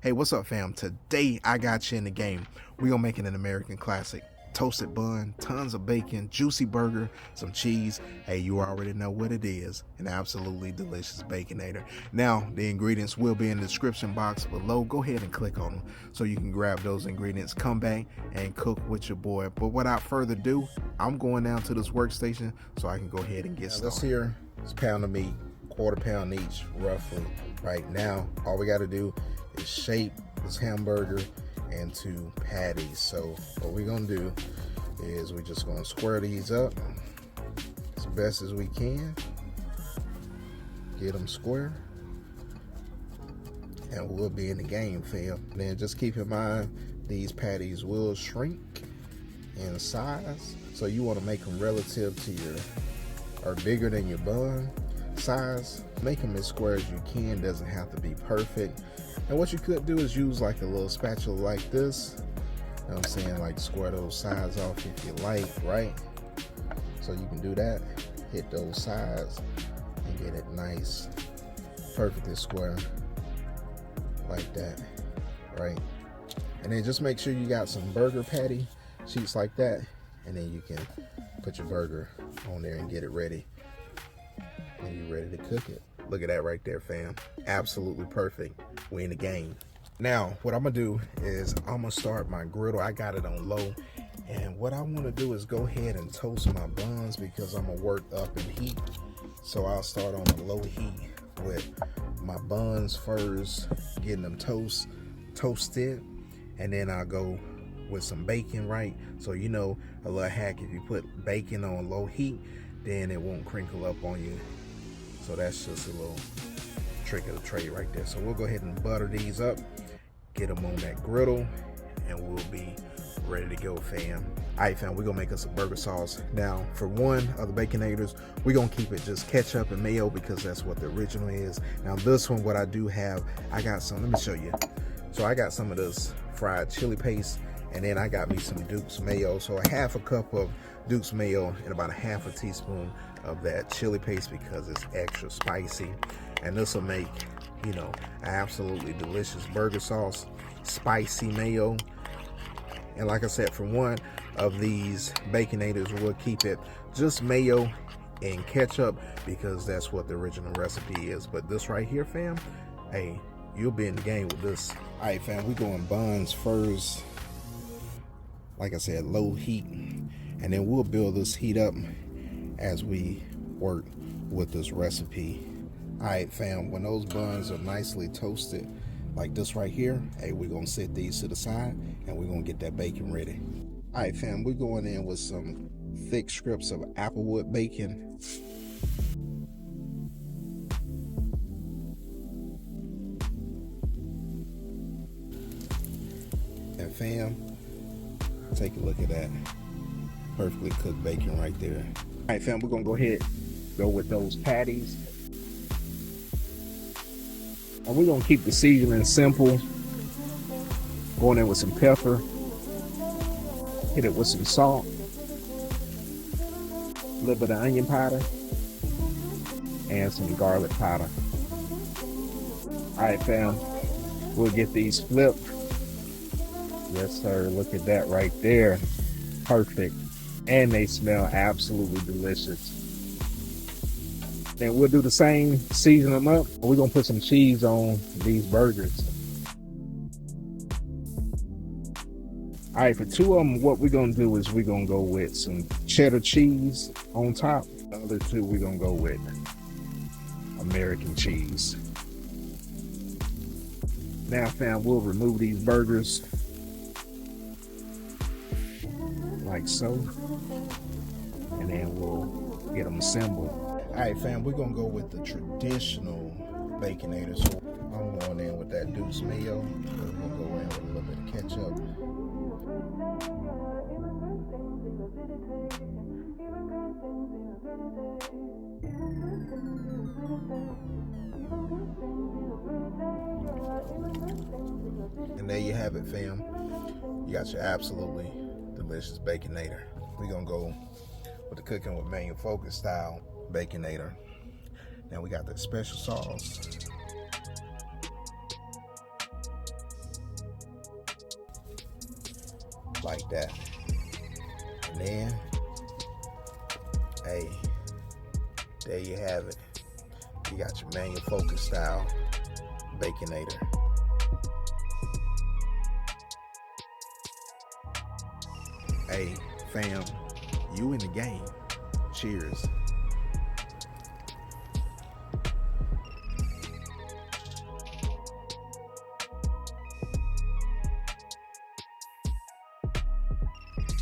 Hey, what's up, fam? Today I got you in the game. We're gonna make it an American classic. Toasted bun, tons of bacon, juicy burger, some cheese. Hey, you already know what it is. An absolutely delicious Baconator. Now, the ingredients will be in the description box below. Go ahead and click on them so you can grab those ingredients, come back and cook with your boy. But without further ado, I'm going down to this workstation so I can go ahead and get started. Let's hear this pound of meat, quarter pound each, roughly. Right now, all we gotta do is shape this hamburger into patties. So what we're gonna do is we're just gonna square these up as best as we can, get them square, and we'll be in the game, fam. Then just keep in mind these patties will shrink in size, so you want to make them relative to your, or bigger than your bun size. Make them as square as you can, doesn't have to be perfect. And what you could do is use like a little spatula like this, you know what I'm saying, like square those sides off if you like, right? So you can do that, hit those sides and get it nice, perfectly square like that, right? And then just make sure you got some burger patty sheets like that, and then you can put your burger on there and get it ready, and you're ready to cook it. Look at that right there, fam. Absolutely perfect. We in the game. Now, what I'm gonna do is I'm gonna start my griddle. I got it on low. And what I wanna do is go ahead and toast my buns because I'm gonna work up in heat. So I'll start on a low heat with my buns first, getting them toasted. And then I'll go with some bacon, right? So you know, a little hack, if you put bacon on low heat, then it won't crinkle up on you. So that's just a little trick of the trade right there. So we'll go ahead and butter these up, get them on that griddle, and we'll be ready to go, fam. All right, fam, we're gonna make us a burger sauce. Now, for one of the Baconators, we're gonna keep it just ketchup and mayo because that's what the original is. Now this one, what I do have, I got some, let me show you. So I got some of this fried chili paste, and then I got me some Duke's mayo. So a half a cup of Duke's mayo and about a half a teaspoon of that chili paste because it's extra spicy. And this will make, you know, an absolutely delicious burger sauce, spicy mayo. And like I said, for one of these Baconators, we'll keep it just mayo and ketchup because that's what the original recipe is. But this right here, fam, hey, you'll be in the game with this. All right, fam, we're going buns first. Like I said, low heat, and then we'll build this heat up as we work with this recipe. All right, fam, when those buns are nicely toasted like this right here, hey, we're gonna set these to the side and we're gonna get that bacon ready. All right, fam, we're going in with some thick strips of Applewood bacon. And fam, take a look at that perfectly cooked bacon right there. All right, fam, we're gonna go ahead, go with those patties. And we're gonna keep the seasoning simple. Going in with some pepper, hit it with some salt, a little bit of onion powder, and some garlic powder. All right, fam, we'll get these flipped. Yes, sir, look at that right there. Perfect. And they smell absolutely delicious. Then we'll do the same, season them up. We're gonna put some cheese on these burgers. All right, for two of them, what we're gonna do is we're gonna go with some cheddar cheese on top. The other two, we're gonna go with American cheese. Now, fam, we'll remove these burgers like so, and then we'll get them assembled. All right, fam, we're gonna go with the traditional Baconator. So I'm going in with that Duke's mayo. We're gonna go in with a little bit of ketchup. And there you have it, fam. You got your absolutely delicious Baconator. We're gonna go with the cooking with manual focus style Baconator. Now we got the special sauce. like that. And then, hey, there you have it. You got your manual focus style Baconator. Hey, fam, you in the game. Cheers.